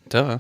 Duh.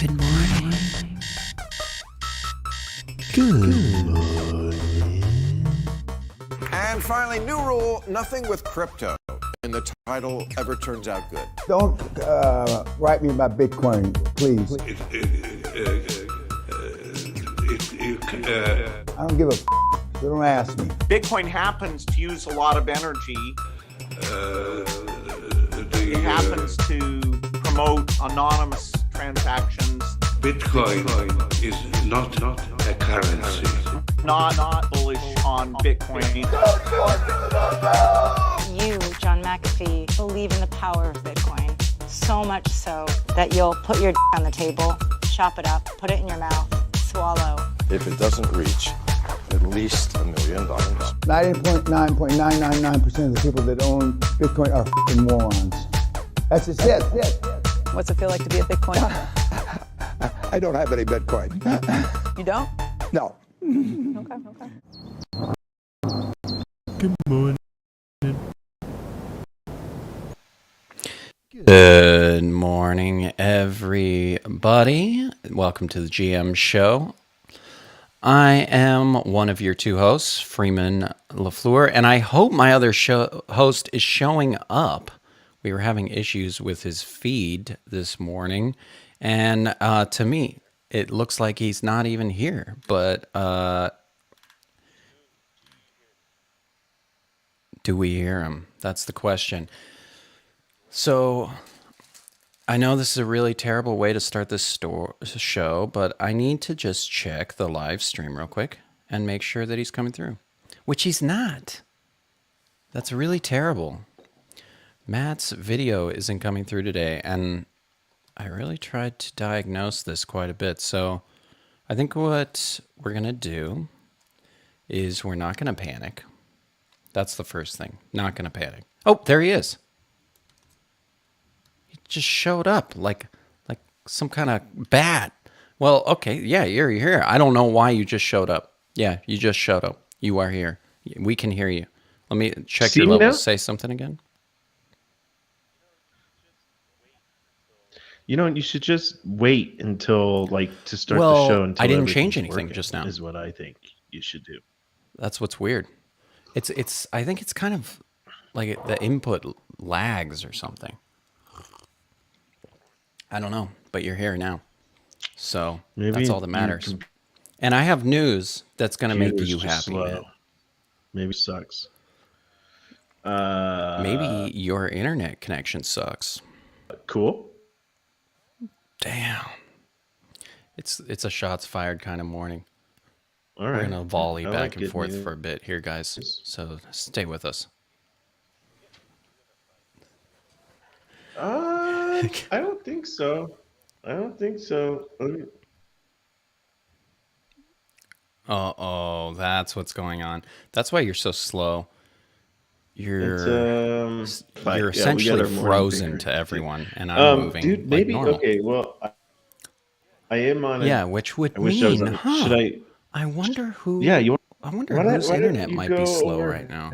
Good morning. Good morning. And finally, new rule, nothing with crypto in the title ever turns out good. Don't write me about Bitcoin, please. I don't give a so don't ask me. Bitcoin happens to use a lot of energy. It happens to promote anonymous transactions. Bitcoin is not a currency. Not bullish on Bitcoin. You, John McAfee, believe in the power of Bitcoin. So much so that you'll put your on the table, chop it up, put it in your mouth, swallow. If it doesn't reach at least $1 million. 99.999% of the people that own Bitcoin are f***ing morons. That's just it. What's it feel like to be a Bitcoin? I don't have any Bitcoin. You don't? No. Okay. Good morning. Good morning, everybody. Welcome to the GM Show. I am one of your two hosts, Freeman LaFleur, and I hope my other host is showing up. We were having issues with his feed this morning, and to me, it looks like he's not even here, but do we hear him? That's the question. So, I know this is a really terrible way to start this show, but I need to just check the live stream real quick and make sure that he's coming through, which he's not. That's really terrible. Matt's video isn't coming through today, and I really tried to diagnose this quite a bit. So I think what we're going to do is we're not going to panic. That's the first thing. Not going to panic. Oh, there he is. He just showed up like some kind of bat. Well, okay. Yeah, you're here. I don't know why you just showed up. Yeah, you just showed up. You are here. We can hear you. Let me check your levels. Now? Say something again. You know, you should just wait until to start the show. Until I didn't change anything just now. Is what I think you should do. That's what's weird. It's. I think it's kind of like the input lags or something. I don't know, but you're here now, so maybe that's all that matters. And I have news that's going to make you happy. Man. Maybe it sucks. Maybe your internet connection sucks. Cool. Damn. It's a shots fired kind of morning. All right. We're going to volley back and forth for a bit here, guys. So stay with us. I don't think so. Uh-oh, that's what's going on. That's why you're so slow. You're essentially frozen to everyone, and I'm moving dude, maybe, like normal. Okay, well, I am on it. Yeah, which would mean, should I wonder who... Yeah, I wonder whose internet might be slow right now.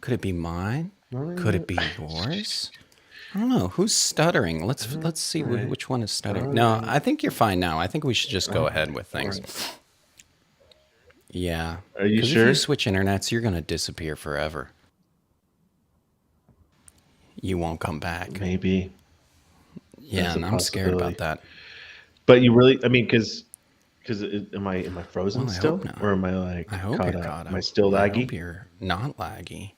Could it be mine? Could it be yours? I don't know. Who's stuttering? Let's see which one is stuttering. No, I think you're fine now. I think we should just go ahead with things. Yeah. Are you sure? If you switch internets, you're going to disappear forever. You won't come back. Maybe. Yeah, and I'm scared about that. But you really, I mean, because am I frozen still? Hope not. Or am I I hope caught you're up? caught up. Am I still laggy? I hope you're not laggy.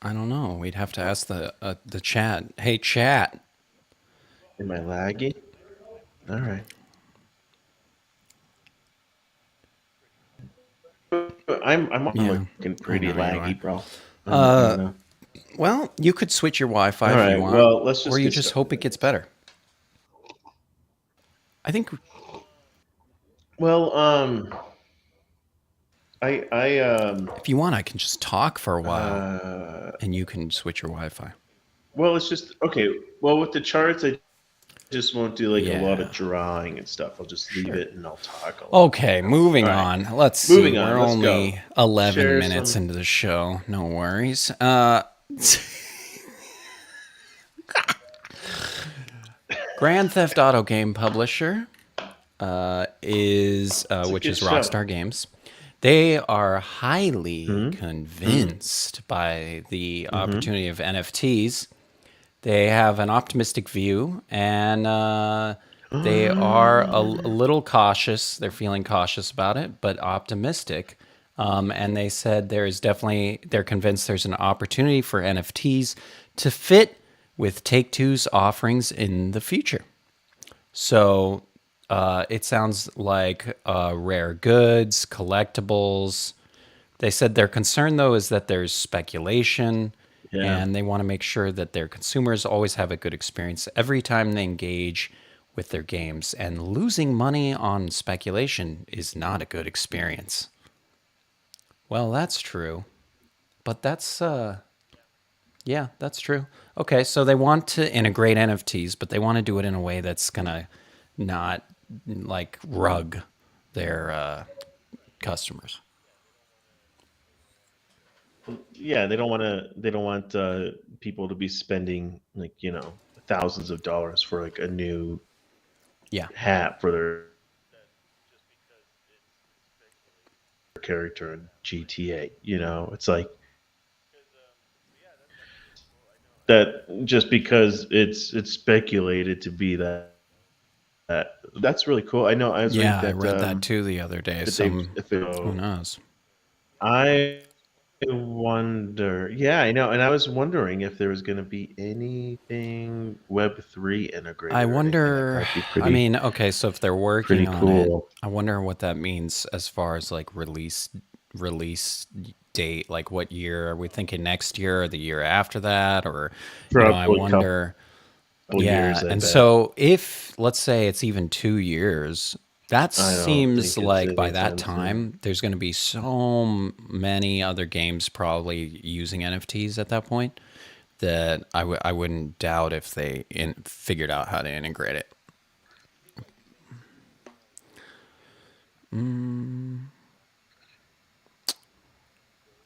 I don't know. We'd have to ask the chat. Hey, chat. Am I laggy? All right. I'm looking pretty laggy, bro. I know. Well, you could switch your Wi-Fi if you want, well, let's just or you just hope it gets better. I think. Well, if you want, I can just talk for a while, and you can switch your Wi-Fi. Well, it's just okay. Well, with the charts, I just won't do a lot of drawing and stuff. I'll just leave it and I'll talk. Okay, moving on. Let's see. We're only 11 minutes into the show. No worries. Grand Theft Auto game publisher is which good is show. Rockstar Games. They are highly convinced by the opportunity of NFTs. They have an optimistic view, and they are a little cautious. They're feeling cautious about it, but optimistic. And they said they're convinced there's an opportunity for NFTs to fit with Take-Two's offerings in the future. So it sounds like rare goods, collectibles. They said their concern, though, is that there's speculation, and they want to make sure that their consumers always have a good experience every time they engage with their games. And losing money on speculation is not a good experience. Well, that's true. But that's, yeah, that's true. Okay, so they want to integrate NFTs, but they want to do it in a way that's going to not, like, rug their customers. Yeah, they don't want to. They don't want people to be spending like thousands of dollars for like a new hat for their character in GTA. It's like that just because it's speculated to be that. That's really cool. I know. I was Yeah, reading I read that too the other day. Who knows? I wonder. Yeah, I know. And I was wondering if there was going to be anything Web3 integrated. I or anything. wonder. That might be pretty, I mean, okay, so if they're working pretty on cool. it, I wonder what that means as far as like release date. Like, what year are we thinking? Next year or the year after that? Or I Probably wonder. couple Yeah, years, I and bet. so if let's say it's even 2 years, that I don't seems think it's like by that anytime soon. time there's going to be so many other games probably using NFTs at that point that I wouldn't doubt if they figured out how to integrate it.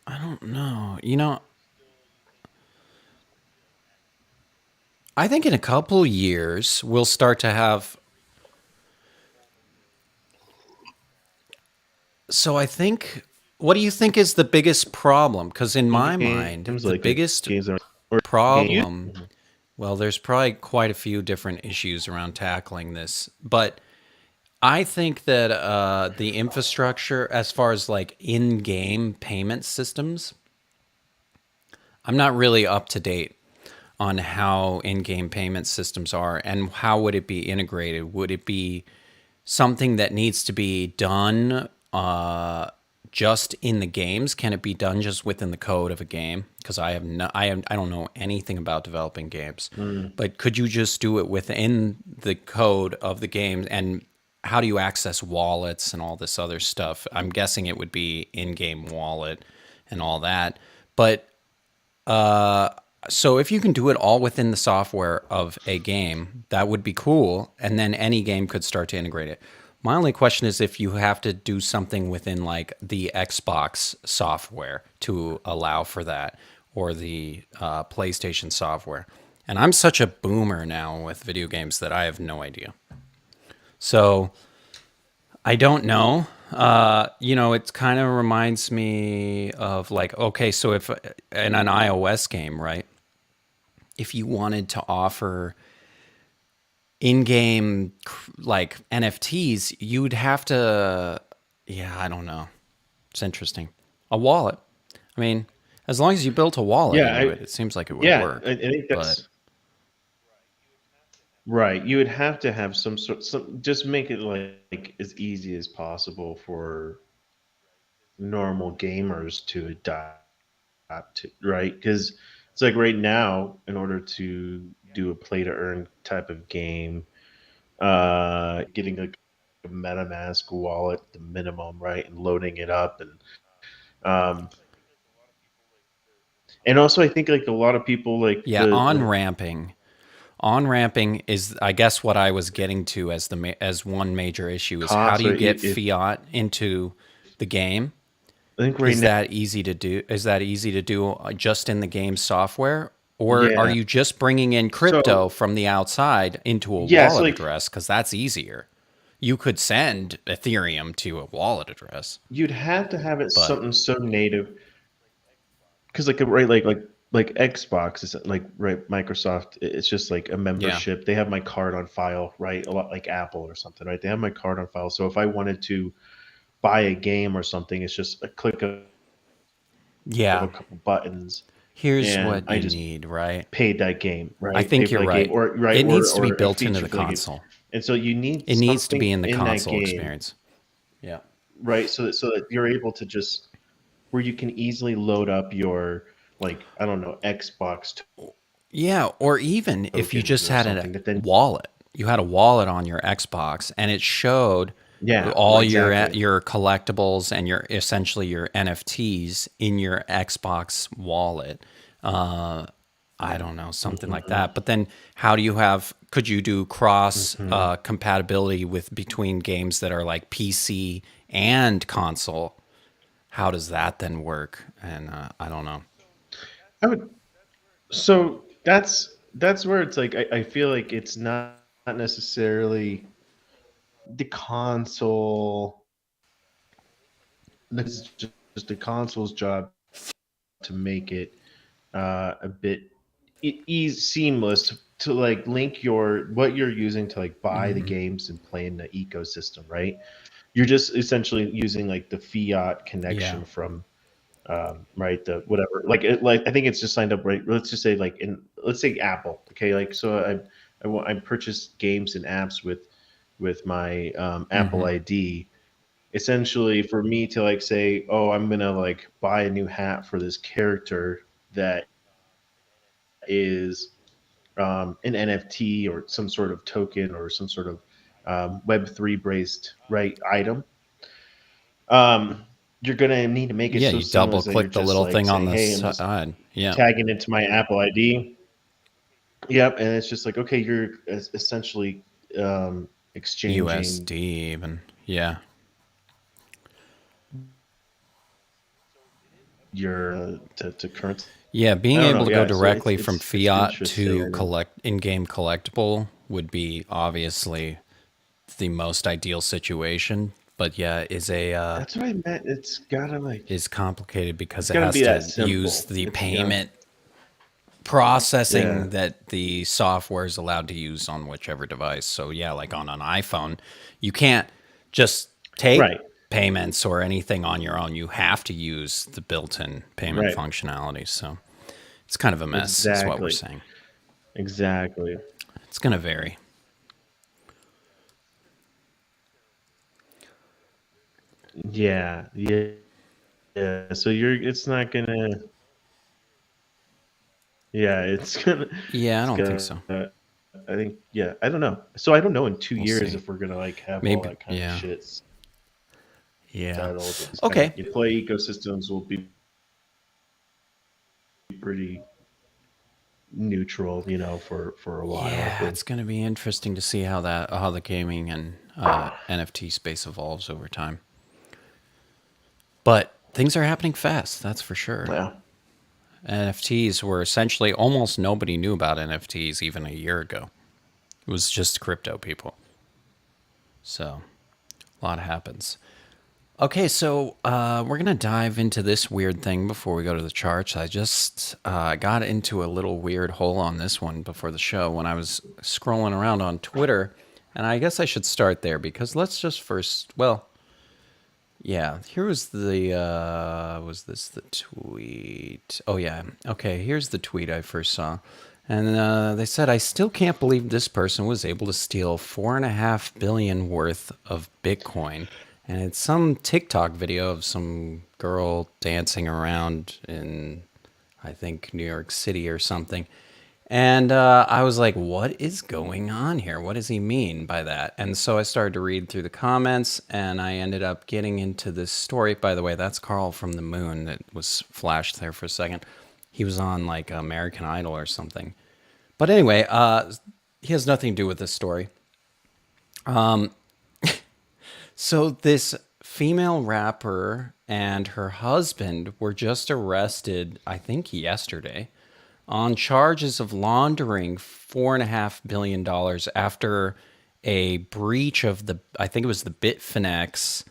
I don't know. I think in a couple years we'll start to have. So I think, what do you think is the biggest problem? Because in my mind, Games the like biggest games or problem, well, there's probably quite a few different issues around tackling this, but I think that the infrastructure, as far as like in-game payment systems, I'm not really up to date on how in-game payment systems are and how would it be integrated. Would it be something that needs to be done just in the games? Can it be done just within the code of a game? Because I don't know anything about developing games. But could you just do it within the code of the game? And how do you access wallets and all this other stuff? I'm guessing it would be in-game wallet and all that. But so if you can do it all within the software of a game, that would be cool. And then any game could start to integrate it. My only question is if you have to do something within like the Xbox software to allow for that, or the PlayStation software. And I'm such a boomer now with video games that I have no idea. So I don't know. It kind of reminds me of like, okay, so if in an iOS game, right? If you wanted to offer in-game like NFTs, you'd have to, I don't know. It's interesting. A wallet. I mean, as long as you built a wallet into it seems like it would work. I think that's right. You would have to have some just make it like as easy as possible for normal gamers to adapt to, right? Because it's like right now, in order to do a play to earn type of game, getting a MetaMask wallet, the minimum, right, and loading it up, and also I think like a lot of people like on-ramping is, I guess, what I was getting to as one major issue is how do you get fiat into the game? I think right Is now, that easy to do? Is that easy to do just in the game software, Or are Yeah. you just bringing in So crypto from the outside into a yeah, so wallet like address? Because that's easier. You could send Ethereum to a wallet address, you'd have to have it but something so native because right like Xbox is like right Microsoft it's just like a yeah, membership. They have my card on file, right? A lot like Apple or something, right? They have my card on file. So if I wanted to buy a game or something, it's just a click of yeah. a couple buttons Here's and what I you just need, right? paid that game, I right? Pay think for you're that game right. or right It needs to be or a built into feature the for the game. console. And so you need It needs to something be in the in that console game, experience. Yeah. right? So that you're able to just where you can easily load up your like I don't know Xbox Yeah, or even if you tokens just or had a something that then wallet, you had a wallet on your Xbox, and it showed yeah all exactly. your collectibles and your essentially your NFTs in your Xbox wallet. Uh, I don't know, something like Hmm. that. But then, how do you have? Could you do cross Hmm. compatibility with between games that are like PC and console? How does that then work? And I don't know. I would so that's where it's like I feel like it's not necessarily the console. This is just the console's job to make it a bit seamless to like link your what you're using to like buy the Hmm. games and play in the ecosystem, right? You're just essentially using like the fiat Yeah. connection from right the whatever like I think it's just signed up right. Let's just say like in let's say Apple, okay? Like so I purchased games and apps with my Apple Hmm. ID essentially for me to like say, oh, I'm gonna like buy a new hat for this character that is an NFT or some sort of token or some sort of Web3 based right item. Um, you're gonna need to make it Yeah, so you double seamless that you're click the just little like thing on saying, the hey, I'm just side. Yeah. tagging into my Apple ID. Yep, and it's just like okay, you're essentially exchanging USD even. Yeah. your to currency. Yeah, I being don't able know. to go Yeah, so directly from it's fiat interesting. to I mean, collect in-game collectible would be obviously the most ideal situation, but yeah, that's what I meant. is complicated because It's it gotta has be that to use simple. the It's got payment yeah, processing that the software is allowed to use on whichever device. So yeah, like on an iPhone, you can't just take right, payments or anything on your own. You have to use the built-in payment right, functionality. So it's kind of a mess, is what we're exactly, saying. exactly. It's going to vary. Yeah, yeah, yeah. So it's not gonna. Yeah, Yeah, I it's don't think gonna. so. I think yeah. I don't know. So I don't know in two We'll years see. if we're gonna like have all Maybe. that kind of Yeah. shit Yeah. settled. It's kind of Okay. your play ecosystems will be pretty neutral, for a while. I Yeah, think. it's going to be interesting to see how the gaming and NFT space evolves over time. But things are happening fast, that's for sure. Yeah. NFTs were essentially almost nobody knew about NFTs even a year ago. It was just crypto people. So a lot happens. Okay, so we're going to dive into this weird thing before we go to the charts. I just got into a little weird hole on this one before the show when I was scrolling around on Twitter. And I guess I should start there because let's just first, well, yeah, here was was this the tweet? Oh, yeah. Okay, here's the tweet I first saw. And they said, I still can't believe this person was able to steal 4.5 billion worth of Bitcoin. And it's some TikTok video of some girl dancing around in, I think, New York City or something. And I was like, what is going on here? What does he mean by that? And so I started to read through the comments, and I ended up getting into this story. By the way, that's Carl from the Moon that was flashed there for a second. He was on like American Idol or something. But anyway, he has nothing to do with this story. So this female rapper and her husband were just arrested, I think yesterday, on charges of laundering $4.5 billion after a breach of I think it was the Bitfinex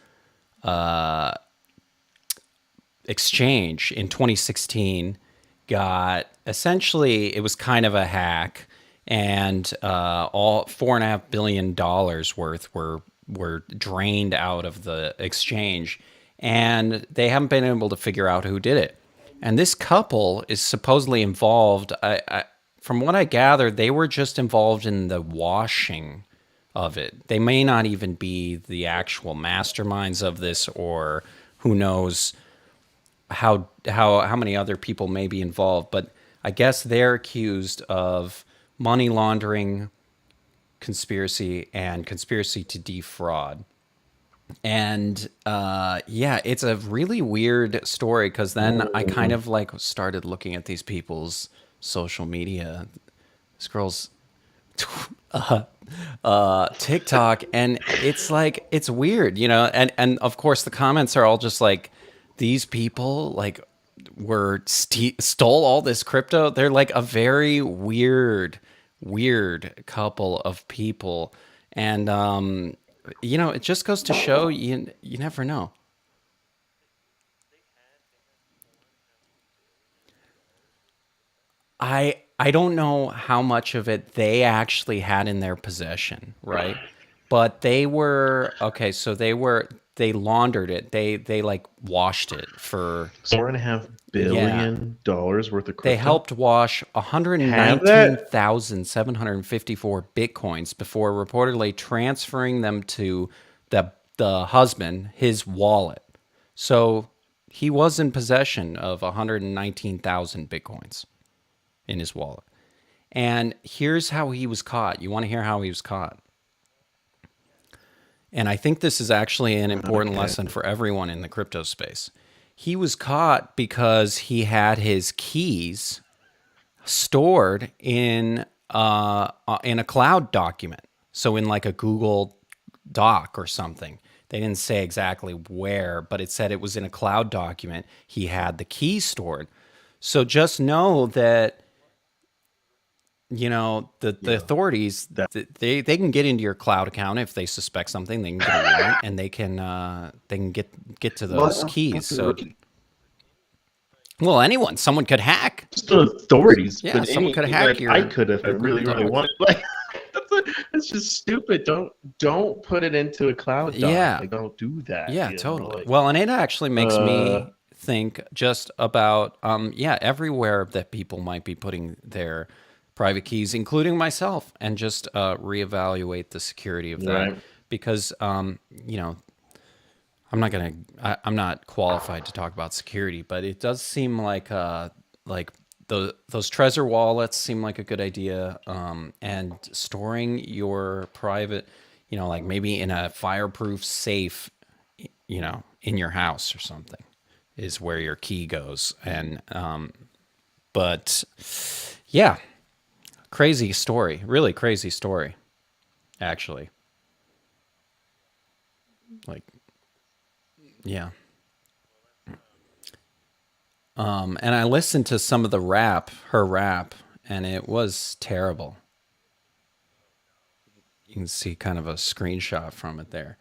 exchange in 2016. Got essentially, it was kind of a hack, and all $4.5 billion worth were drained out of the exchange, and they haven't been able to figure out who did it. And this couple is supposedly involved. From what I gathered, they were just involved in the washing of it. They may not even be the actual masterminds of this, or who knows how many other people may be involved. But I guess they're accused of money laundering, conspiracy, and conspiracy to defraud. And yeah, it's a really weird story, because then I kind of like started looking at these people's social media. This girl's TikTok, and it's like, it's weird, you know. And of course the comments are all just like, these people like stole all this crypto. They're like a very weird couple of people. And you know, it just goes to show you never know. I don't know how much of it they actually had in their possession, right? But they were okay, so they laundered it. They like washed it for $4.5 billion worth of crypto. They helped wash 119,754 bitcoins before reportedly transferring them to the husband, his wallet. So he was in possession of 119,000 bitcoins in his wallet. And here's how he was caught. You want to hear how he was caught? And I think this is actually an important lesson for everyone in the crypto space. He was caught because he had his keys stored in a cloud document. So in like a Google Doc or something. They didn't say exactly where, but it said it was in a cloud document. He had the keys stored. So just know that, you know, the authorities, they can get into your cloud account if they suspect something. They can get a warrant, and they can get to those keys. So, well, someone could hack. Just the authorities. Yeah, but someone could hack like, your. I could if I really Google Doc. wanted. Like, that's just stupid. Don't put it into a cloud doc. Yeah. Like, don't do that. Yeah, you know, totally. like- Well, and it actually makes me think just about everywhere that people might be putting their private keys, including myself, and just reevaluate the security of that. Right. Because you know, I'm not qualified to talk about security, but it does seem like those Trezor wallets seem like a good idea, and storing your private, you know, like maybe in a fireproof safe, you know, in your house or something, is where your key goes. And but yeah, crazy story, really crazy story, actually. Like, yeah. And I listened to some of her rap, and it was terrible. You can see kind of a screenshot from it there.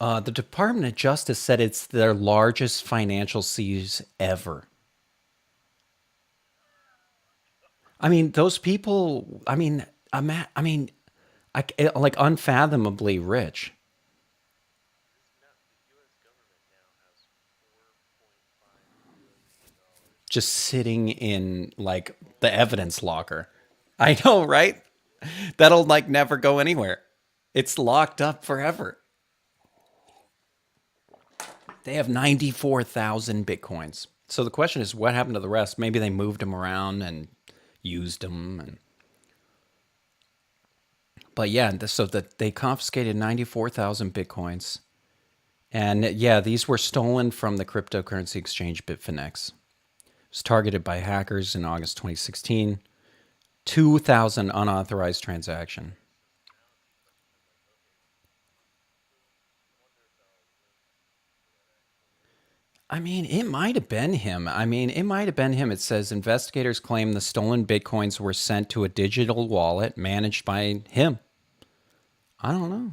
The Department of Justice said it's their largest financial seize ever. I mean, those people. I mean, like unfathomably rich. Just sitting in like the evidence locker. I know, right? That'll like never go anywhere. It's locked up forever. They have 94,000 bitcoins. So the question is, what happened to the rest? Maybe they moved them around and used them. But yeah, so that they confiscated 94,000 bitcoins. And yeah, these were stolen from the cryptocurrency exchange Bitfinex. It was targeted by hackers in August 2016. 2,000 unauthorized transaction. I mean, it might have been him. It says investigators claim the stolen bitcoins were sent to a digital wallet managed by him. I don't know.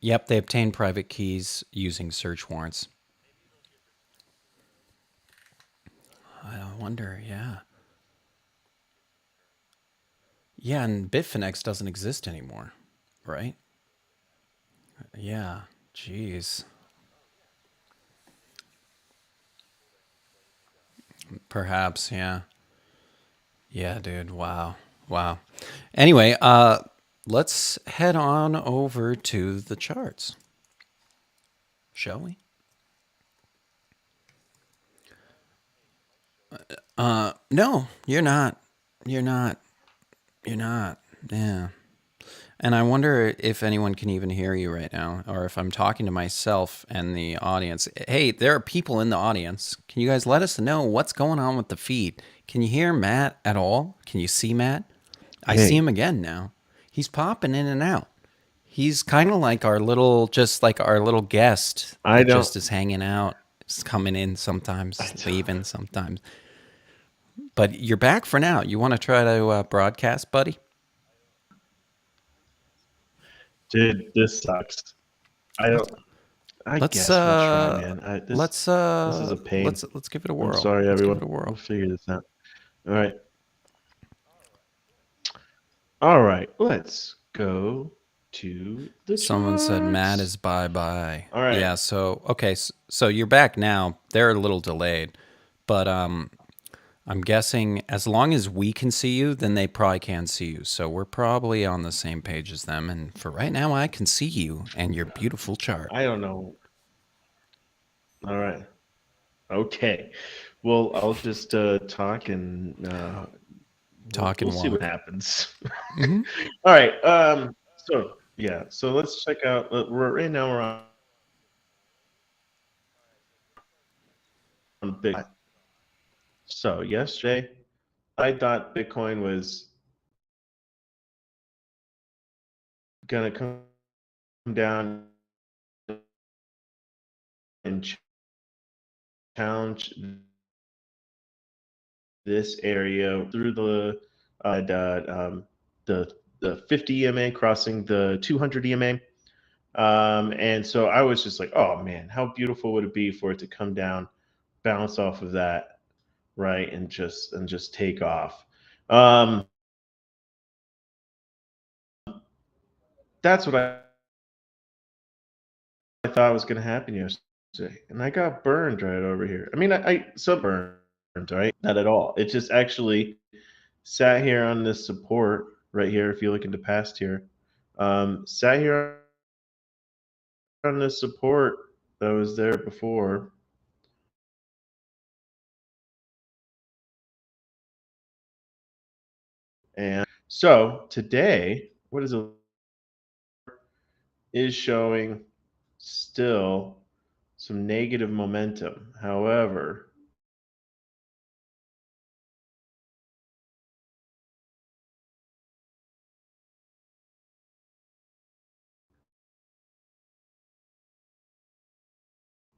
Yep, they obtained private keys using search warrants. I wonder, yeah. Yeah, and Bitfinex doesn't exist anymore, right? Yeah, jeez. Perhaps, yeah. Yeah, dude, wow. Wow. Anyway, let's head on over to the charts, shall we? No, you're not. You're not. You're not. Yeah. And I wonder if anyone can even hear you right now, or if I'm talking to myself and the audience. Hey, there are people in the audience. Can you guys let us know what's going on with the feed? Can you hear Matt at all? Can you see Matt? I see Hey, him again now. He's popping in and out. He's kind of like our little, just like our little guest I that don't. just is hanging out. Is coming in I sometimes, don't. leaving sometimes. But you're back for now. You want to try to broadcast, buddy? Dude, this sucks. I Let's don't. I let's guess we'll try, man. let's This is a pain. let's give it a I'm whirl. sorry, Let's give everyone. it a We'll whirl. figure this out. All right. All right. Let's go to the Someone said Matt charts. is bye bye. All right. Yeah. So okay. So you're back now. They're a little delayed, but I'm guessing as long as we can see you, then they probably can see you. So we're probably on the same page as them. And for right now, I can see you and your beautiful chart. I don't know. All right. Okay. Well, I'll just talk and Talk we'll and see what walk. happens. Hmm. All right. So yeah. So let's check out. We're right now we're on Bitcoin. So yesterday, I thought Bitcoin was gonna come down and challenge this area through the the 50 EMA crossing the 200 EMA. And so I was just like, oh man, how beautiful would it be for it to come down, bounce off of that, right, and just take off. Um, that's what I thought was going to happen yesterday, and I got burned right over here. I mean, I sunburned, right? Not at all. It just actually sat here on this support right here. If you look into past here, sat here on this support that was there before. And so today, what is showing still some negative momentum. However,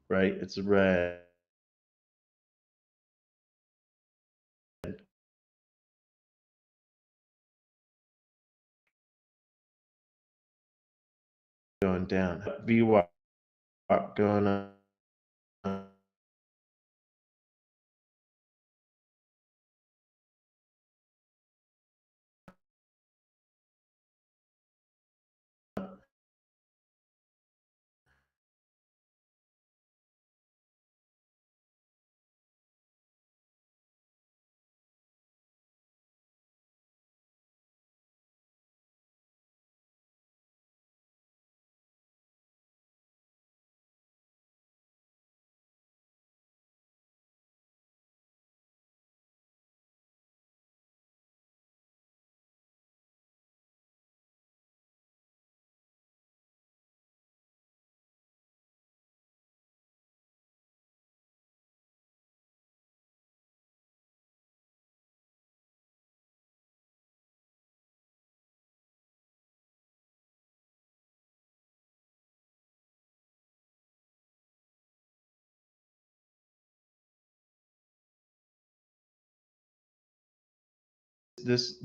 right, it's red. Going down. VWAP going on. this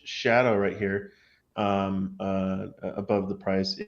shadow right here above the price is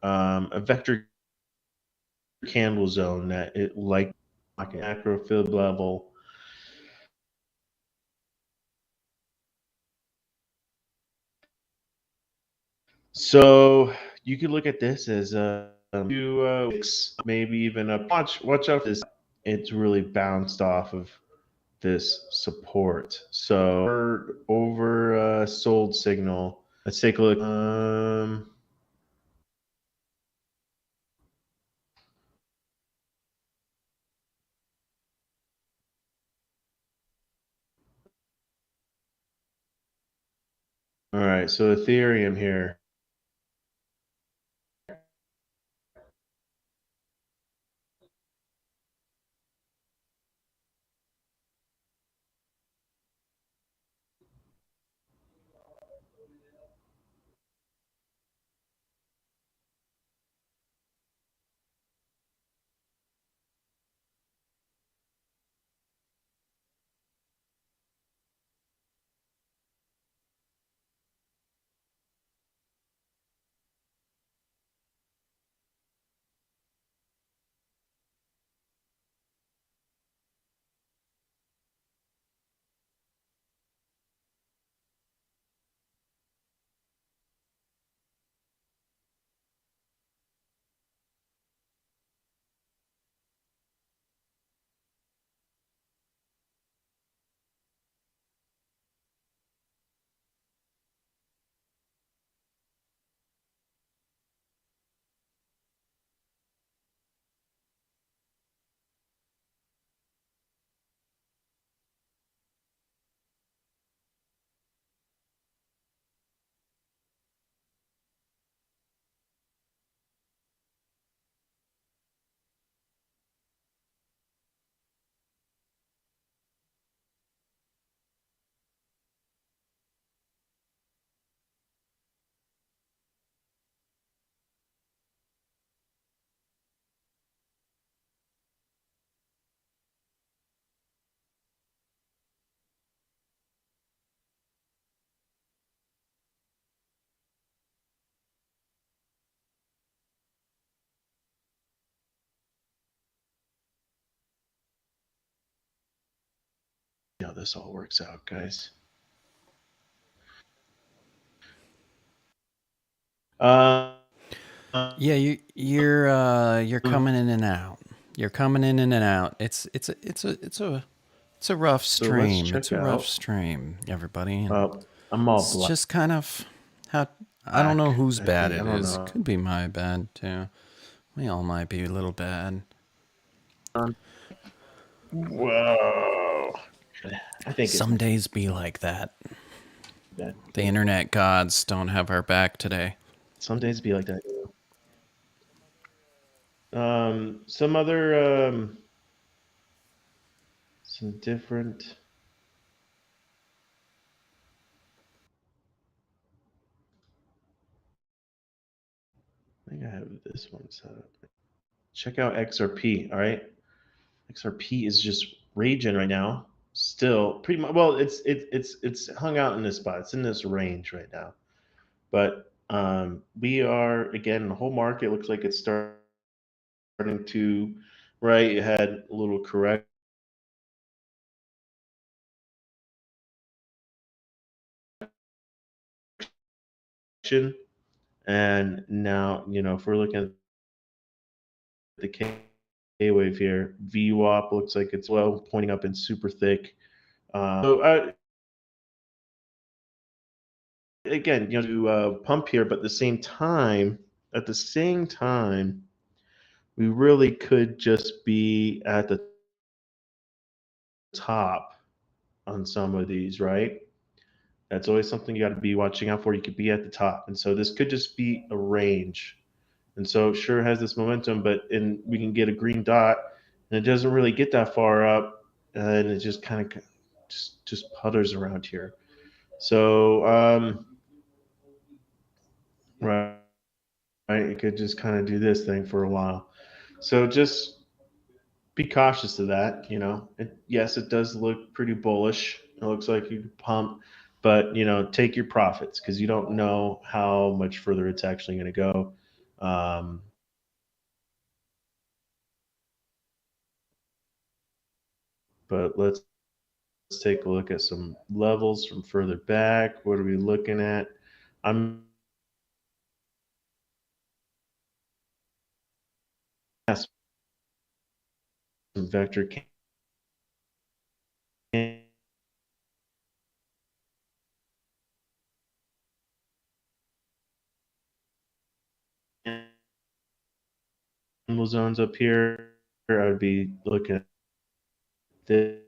a vector candle zone that it like an macro fib level. So you could look at this as maybe even a watch out this. It's really bounced off of this support. So over sold signal. Let's take a look. All right, so Ethereum here. How this all works out, guys. Yeah, you're coming in and out. You're coming in and out. It's a rough So let's stream. It's check a rough out. stream, everybody. And I'm all it's black. just kind of how I don't know whose I bad think. it I don't is. know. Could be my bad too. We all might be a little bad. Whoa. I think Some days be like that. that The internet gods don't have our back today. some days be like that. Some other some different. I think I have this one set up. Check out XRP. All right, XRP is just raging right now. Still pretty much. Well, it's hung out in this spot. It's in this range right now. But We are, again, the whole market looks like it's starting to, right? It had a little correction, and now, if we're looking at the K wave here, VWAP looks like it's pointing up and super thick. Again, to pump here, but at the same time, we really could just be at the top on some of these, right? That's always something you got to be watching out for. You could be at the top, and so this could just be a range. And so it sure has this momentum, but we can get a green dot, and it doesn't really get that far up, and it just kind of just putters around here. So right, it could just kind of do this thing for a while. So just be cautious of that. Yes, it does look pretty bullish. It looks like you could pump, but take your profits because you don't know how much further it's actually going to go. But let's take a look at some levels from further back. What are we looking at? I'm some vector candle zones up here. I would be looking at this.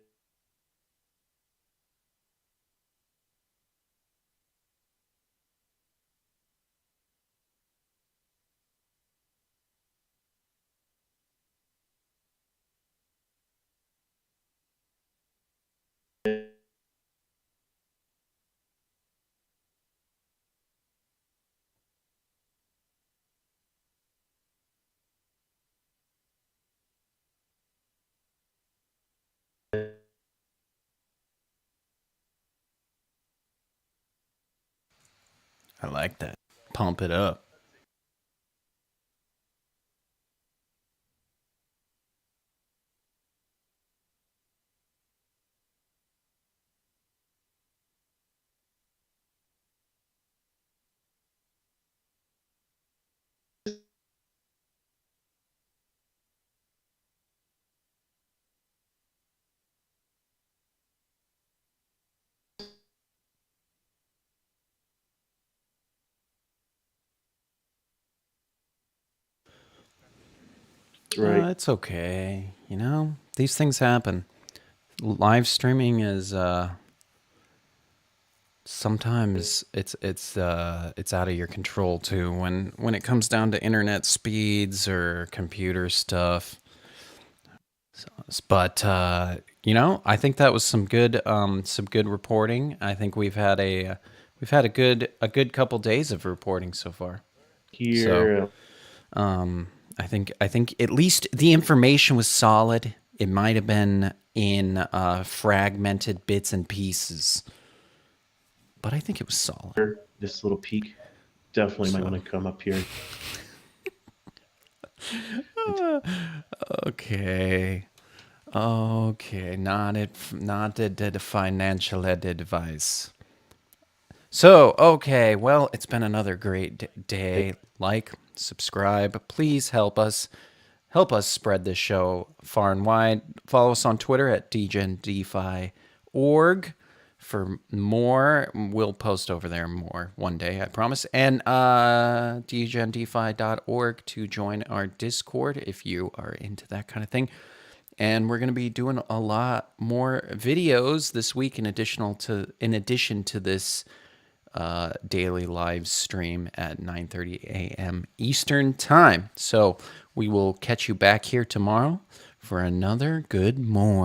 I like that. Pump it up. Right. It's okay. These things happen. Live streaming is sometimes it's out of your control too when it comes down to internet speeds or computer stuff. But I think that was some good reporting. I think we've had a good couple days of reporting so far. Here. So, I think at least the information was solid. It might have been in fragmented bits and pieces, but I think it was solid. This little peak definitely might want to come up here. Okay, not the financial advice. So, okay, well, it's been another great day. Like, subscribe, please help us spread this show far and wide. Follow us on Twitter at dgendefi.org for more. We'll post over there more one day, I promise. And dgendefi.org to join our Discord if you are into that kind of thing. And we're going to be doing a lot more videos this week in addition to this daily live stream at 9:30 a.m. Eastern Time. So we will catch you back here tomorrow for another good morning.